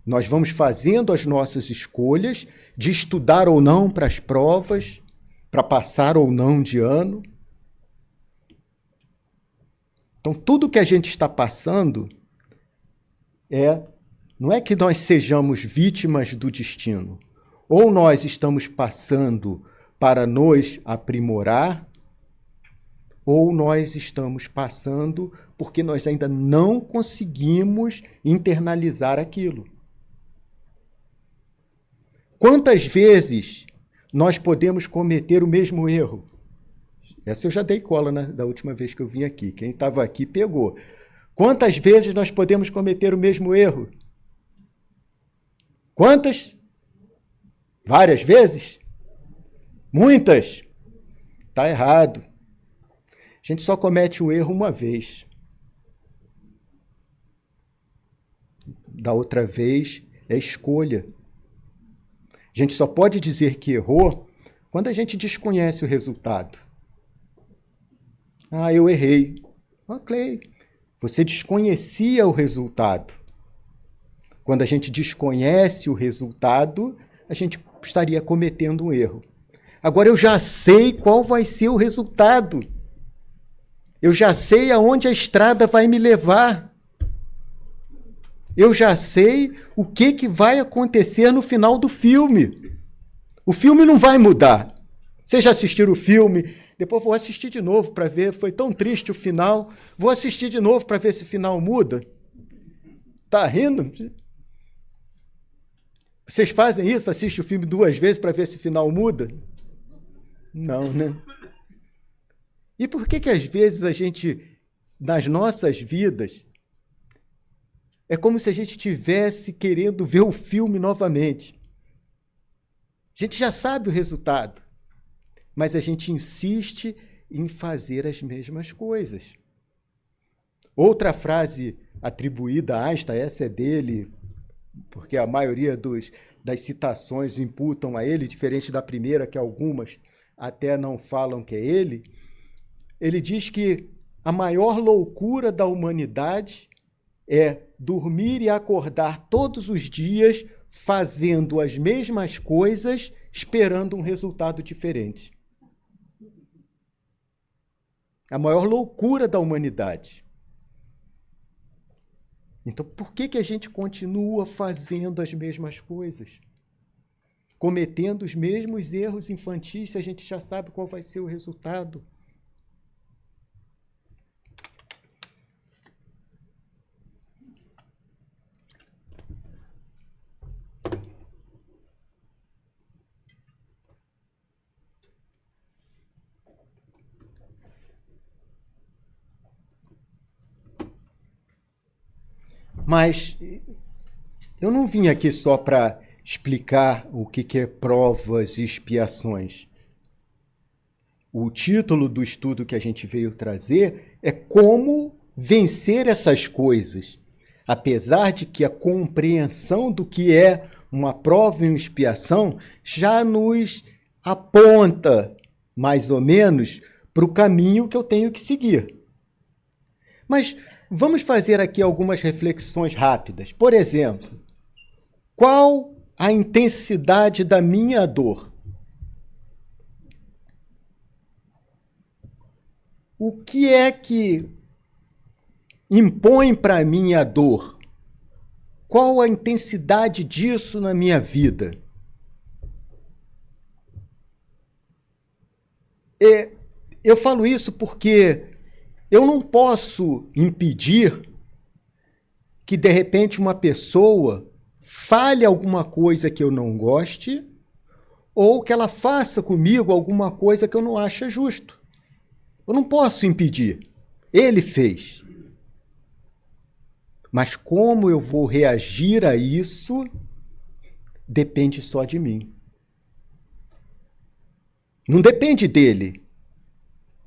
nós vamos fazendo as nossas escolhas de estudar ou não para as provas, para passar ou não de ano. Então, tudo que a gente está passando não é que nós sejamos vítimas do destino. Ou nós estamos passando para nos aprimorar, ou nós estamos passando porque nós ainda não conseguimos internalizar aquilo. Quantas vezes nós podemos cometer o mesmo erro? Essa eu já dei cola da última vez que eu vim aqui. Quem estava aqui pegou. Quantas vezes nós podemos cometer o mesmo erro? Quantas? Várias vezes? Muitas? Está errado. A gente só comete o erro uma vez. Da outra vez é escolha. A gente só pode dizer que errou quando a gente desconhece o resultado. Eu errei. Ok. Você desconhecia o resultado. Quando a gente desconhece o resultado, a gente estaria cometendo um erro. Agora eu já sei qual vai ser o resultado. Eu já sei aonde a estrada vai me levar. Eu já sei o que vai acontecer no final do filme. O filme não vai mudar. Vocês já assistiram o filme? Depois vou assistir de novo para ver. Foi tão triste o final. Vou assistir de novo para ver se o final muda. Tá rindo? Vocês fazem isso? Assistem o filme 2 vezes para ver se o final muda? Não, né? E por que às vezes a gente, nas nossas vidas, é como se a gente estivesse querendo ver o filme novamente? A gente já sabe o resultado, mas a gente insiste em fazer as mesmas coisas. Outra frase atribuída a Einstein, essa é dele, porque a maioria das citações imputam a ele, diferente da primeira, que algumas até não falam que é ele. Ele diz que a maior loucura da humanidade é dormir e acordar todos os dias fazendo as mesmas coisas, esperando um resultado diferente. A maior loucura da humanidade. Então, por que a gente continua fazendo as mesmas coisas? Cometendo os mesmos erros infantis, se a gente já sabe qual vai ser o resultado? Mas eu não vim aqui só para explicar o que é provas e expiações. O título do estudo que a gente veio trazer é como vencer essas coisas. Apesar de que a compreensão do que é uma prova e uma expiação já nos aponta, mais ou menos, para o caminho que eu tenho que seguir. Mas vamos fazer aqui algumas reflexões rápidas. Por exemplo, qual a intensidade da minha dor? O que é que impõe para mim a dor? Qual a intensidade disso na minha vida? Eu falo isso porque eu não posso impedir que, de repente, uma pessoa fale alguma coisa que eu não goste ou que ela faça comigo alguma coisa que eu não ache justo. Eu não posso impedir. Ele fez. Mas como eu vou reagir a isso depende só de mim. Não depende dele.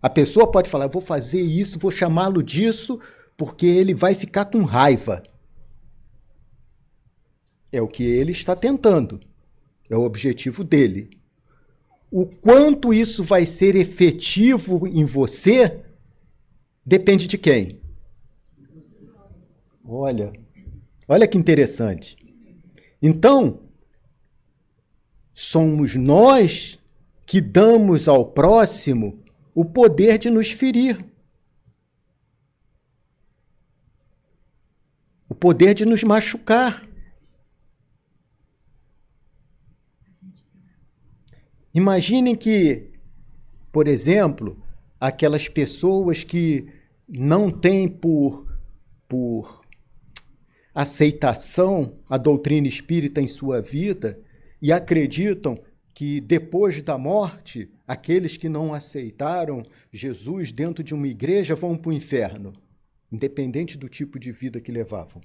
A pessoa pode falar, eu vou fazer isso, vou chamá-lo disso, porque ele vai ficar com raiva. É o que ele está tentando. É o objetivo dele. O quanto isso vai ser efetivo em você depende de quem? Olha que interessante. Então, somos nós que damos ao próximo o poder de nos ferir. O poder de nos machucar. Imaginem que, por exemplo, aquelas pessoas que não têm por aceitação a doutrina espírita em sua vida e acreditam que depois da morte, aqueles que não aceitaram Jesus dentro de uma igreja vão para o inferno, independente do tipo de vida que levavam.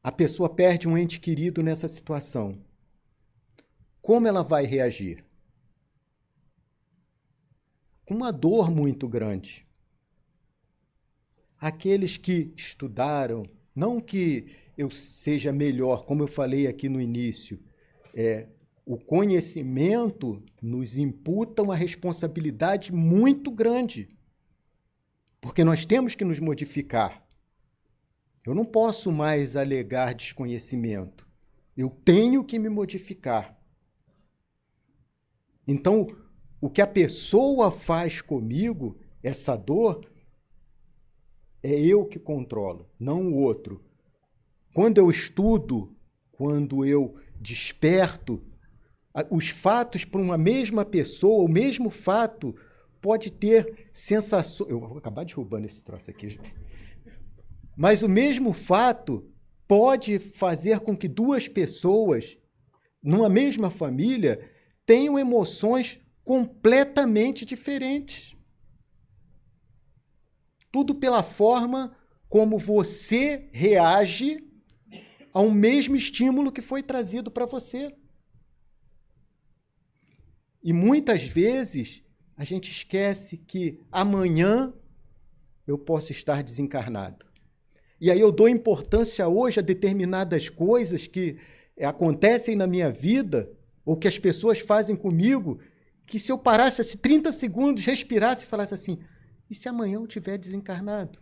A pessoa perde um ente querido nessa situação. Como ela vai reagir? Com uma dor muito grande. Aqueles que estudaram, não que eu seja melhor, como eu falei aqui no início, o conhecimento nos imputa uma responsabilidade muito grande, porque nós temos que nos modificar. Eu não posso mais alegar desconhecimento. Eu tenho que me modificar. Então, o que a pessoa faz comigo, essa dor, é eu que controlo, não o outro. Quando eu estudo, quando eu desperto, os fatos para uma mesma pessoa, o mesmo fato pode ter sensações... Eu vou acabar derrubando esse troço aqui. Mas o mesmo fato pode fazer com que duas pessoas, numa mesma família, tenham emoções completamente diferentes. Tudo pela forma como você reage ao mesmo estímulo que foi trazido para você. E muitas vezes a gente esquece que amanhã eu posso estar desencarnado. E aí eu dou importância hoje a determinadas coisas que acontecem na minha vida ou que as pessoas fazem comigo, que se eu parasse assim 30 segundos, respirasse e falasse assim, e se amanhã eu estiver desencarnado?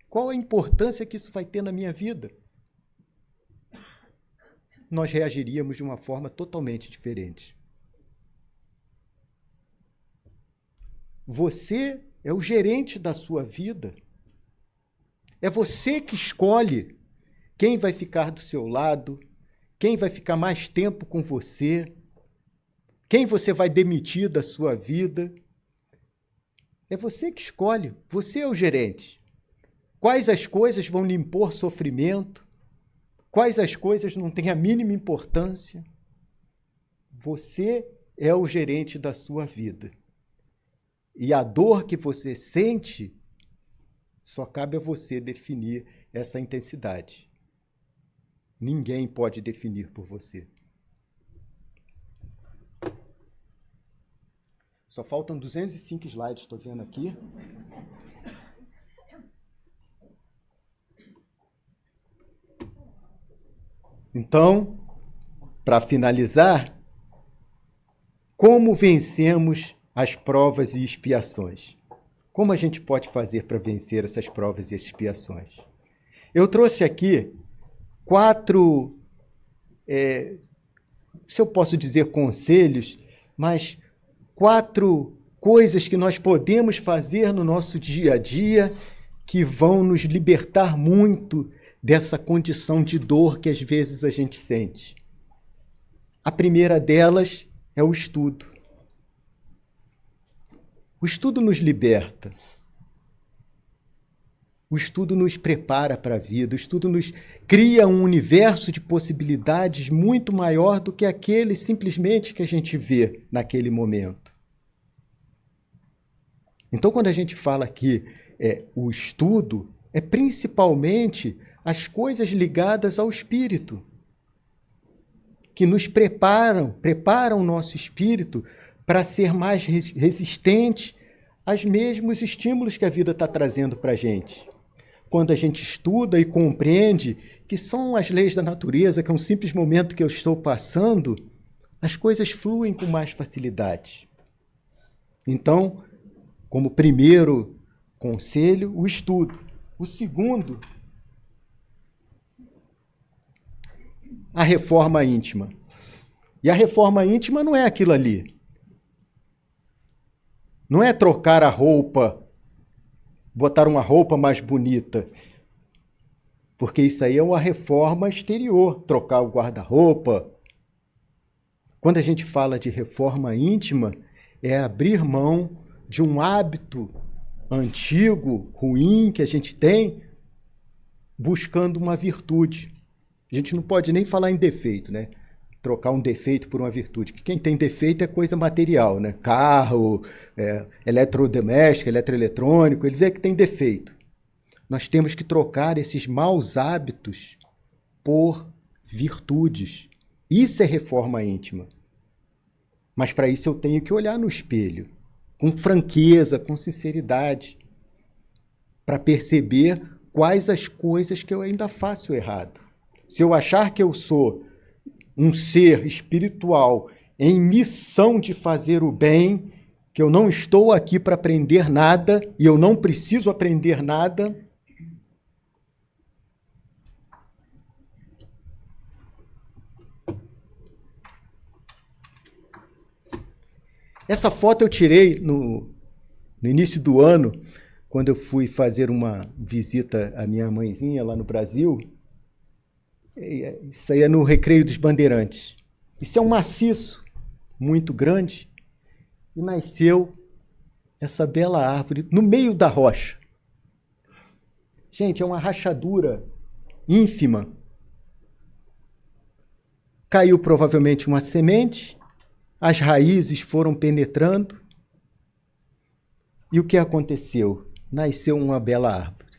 Qual a importância que isso vai ter na minha vida? Nós reagiríamos de uma forma totalmente diferente. Você é o gerente da sua vida. É você que escolhe quem vai ficar do seu lado, quem vai ficar mais tempo com você, quem você vai demitir da sua vida. É você que escolhe, você é o gerente. Quais as coisas vão lhe impor sofrimento, quais as coisas não têm a mínima importância. Você é o gerente da sua vida. E a dor que você sente, só cabe a você definir essa intensidade. Ninguém pode definir por você. Só faltam 205 slides, estou vendo aqui. Então, para finalizar, como vencemos as provas e expiações? Como a gente pode fazer para vencer essas provas e expiações? Eu trouxe aqui 4, se eu posso dizer conselhos, mas 4 coisas que nós podemos fazer no nosso dia a dia que vão nos libertar muito dessa condição de dor que às vezes a gente sente. A primeira delas é o estudo. O estudo nos liberta. O estudo nos prepara para a vida. O estudo nos cria um universo de possibilidades muito maior do que aquele simplesmente que a gente vê naquele momento. Então, quando a gente fala aqui o estudo, é principalmente as coisas ligadas ao espírito, que nos preparam o nosso espírito para ser mais resistente aos mesmos estímulos que a vida está trazendo para a gente. Quando a gente estuda e compreende que são as leis da natureza, que é um simples momento que eu estou passando, as coisas fluem com mais facilidade. Então, como primeiro conselho, o estudo. O segundo, a reforma íntima. E a reforma íntima não é aquilo ali. Não é trocar a roupa, botar uma roupa mais bonita, porque isso aí é uma reforma exterior, trocar o guarda-roupa. Quando a gente fala de reforma íntima, é abrir mão de um hábito antigo, ruim, que a gente tem, buscando uma virtude. A gente não pode nem falar em defeito, né? Trocar um defeito por uma virtude. Que quem tem defeito é coisa material, né? Carro, eletrodoméstico, eletroeletrônico, eles é que tem defeito. Nós temos que trocar esses maus hábitos por virtudes. Isso é reforma íntima. Mas para isso eu tenho que olhar no espelho, com franqueza, com sinceridade, para perceber quais as coisas que eu ainda faço errado. Se eu achar que eu sou um ser espiritual em missão de fazer o bem, que eu não estou aqui para aprender nada e eu não preciso aprender nada, essa foto eu tirei no início do ano, quando eu fui fazer uma visita à minha mãezinha lá no Brasil. Isso aí é no Recreio dos Bandeirantes. Isso é um maciço muito grande e nasceu essa bela árvore no meio da rocha. Gente, é uma rachadura ínfima. Caiu provavelmente uma semente as raízes foram penetrando. E o que aconteceu? Nasceu uma bela árvore.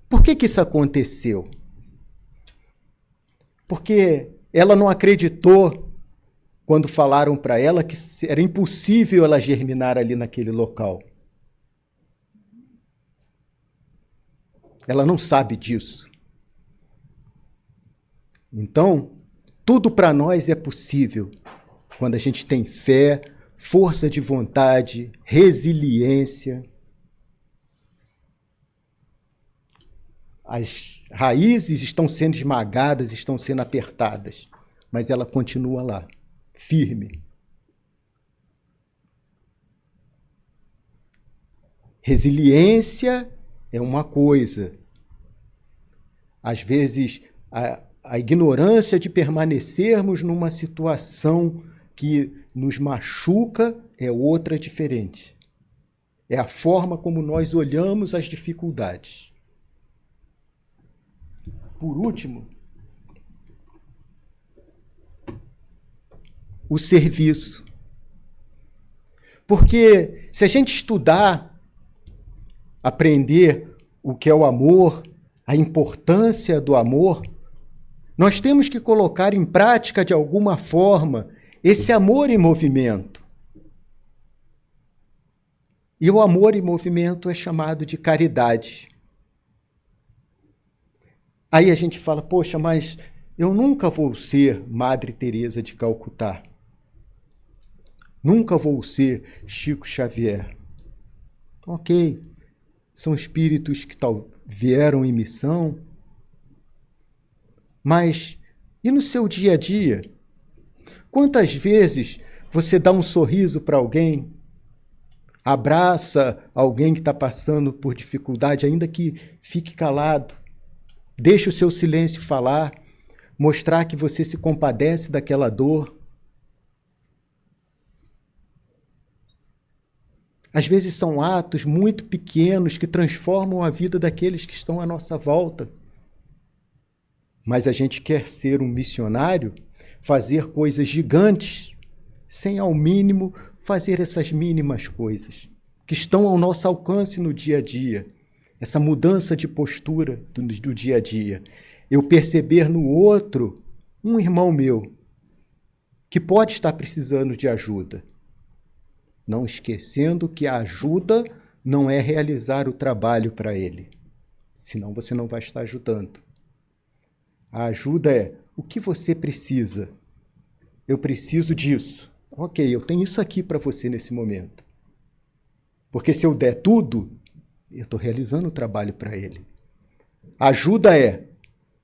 Por que isso aconteceu? Porque ela não acreditou quando falaram para ela que era impossível ela germinar ali naquele local. Ela não sabe disso. Então, tudo para nós é possível quando a gente tem fé, força de vontade, resiliência. As raízes estão sendo esmagadas, estão sendo apertadas, mas ela continua lá, firme. Resiliência é uma coisa. Às vezes, a ignorância de permanecermos numa situação que nos machuca é outra diferente. É a forma como nós olhamos as dificuldades. Por último, o serviço. Porque se a gente estudar, aprender o que é o amor, a importância do amor, nós temos que colocar em prática de alguma forma esse amor em movimento. E o amor em movimento é chamado de caridade. Aí a gente fala, poxa, mas eu nunca vou ser Madre Teresa de Calcutá. Nunca vou ser Chico Xavier. Ok, são espíritos que vieram em missão, mas e no seu dia a dia? Quantas vezes você dá um sorriso para alguém, abraça alguém que está passando por dificuldade, ainda que fique calado, deixa o seu silêncio falar, mostrar que você se compadece daquela dor. Às vezes são atos muito pequenos que transformam a vida daqueles que estão à nossa volta. Mas a gente quer ser um missionário, fazer coisas gigantes, sem ao mínimo fazer essas mínimas coisas que estão ao nosso alcance no dia a dia. Essa mudança de postura do dia a dia. Eu perceber no outro um irmão meu que pode estar precisando de ajuda. Não esquecendo que a ajuda não é realizar o trabalho para ele. Senão você não vai estar ajudando. A ajuda é o que você precisa. Eu preciso disso. Ok, eu tenho isso aqui para você nesse momento. Porque se eu der tudo, eu estou realizando o trabalho para ele. A ajuda é,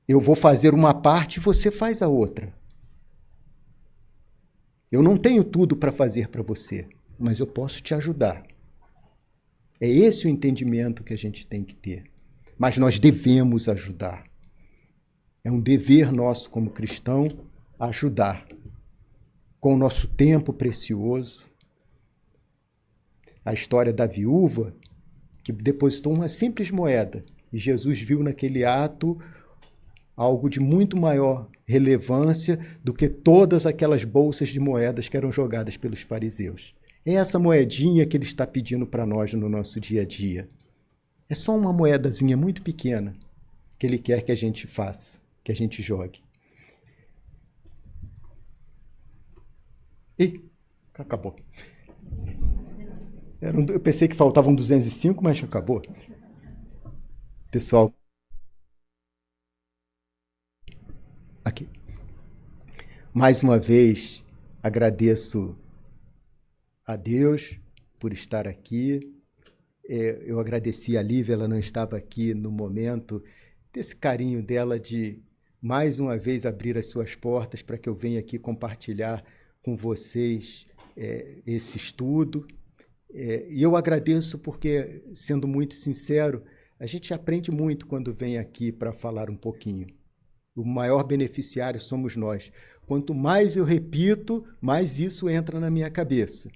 eu vou fazer uma parte e você faz a outra. Eu não tenho tudo para fazer para você, mas eu posso te ajudar. É esse o entendimento que a gente tem que ter. Mas nós devemos ajudar. É um dever nosso como cristão ajudar. Com o nosso tempo precioso. A história da viúva, que depositou uma simples moeda. E Jesus viu naquele ato algo de muito maior relevância do que todas aquelas bolsas de moedas que eram jogadas pelos fariseus. É essa moedinha que ele está pedindo para nós no nosso dia a dia. É só uma moedazinha muito pequena que ele quer que a gente faça, que a gente jogue. Ih, acabou. Eu pensei que faltavam 205, mas acabou. Pessoal, aqui. Mais uma vez, agradeço a Deus por estar aqui. Eu agradeci a Lívia, ela não estava aqui no momento desse carinho dela de mais uma vez abrir as suas portas para que eu venha aqui compartilhar com vocês esse estudo. E eu agradeço porque, sendo muito sincero, a gente aprende muito quando vem aqui para falar um pouquinho. O maior beneficiário somos nós. Quanto mais eu repito, mais isso entra na minha cabeça.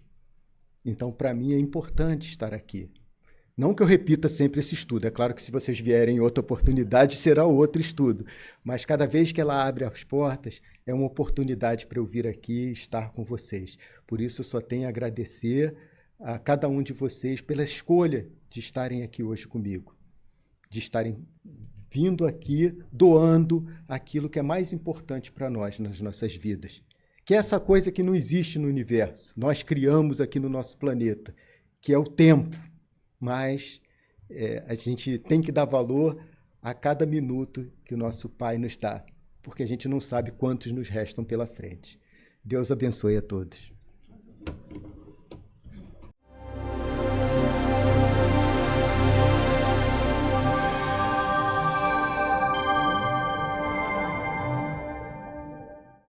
Então, para mim, é importante estar aqui. Não que eu repita sempre esse estudo, é claro que se vocês vierem em outra oportunidade, será outro estudo, mas cada vez que ela abre as portas, é uma oportunidade para eu vir aqui e estar com vocês. Por isso, eu só tenho a agradecer a cada um de vocês pela escolha de estarem aqui hoje comigo, de estarem vindo aqui, doando aquilo que é mais importante para nós nas nossas vidas, que é essa coisa que não existe no universo, nós criamos aqui no nosso planeta, que é o tempo. Mas a gente tem que dar valor a cada minuto que o nosso Pai nos dá, porque a gente não sabe quantos nos restam pela frente. Deus abençoe a todos.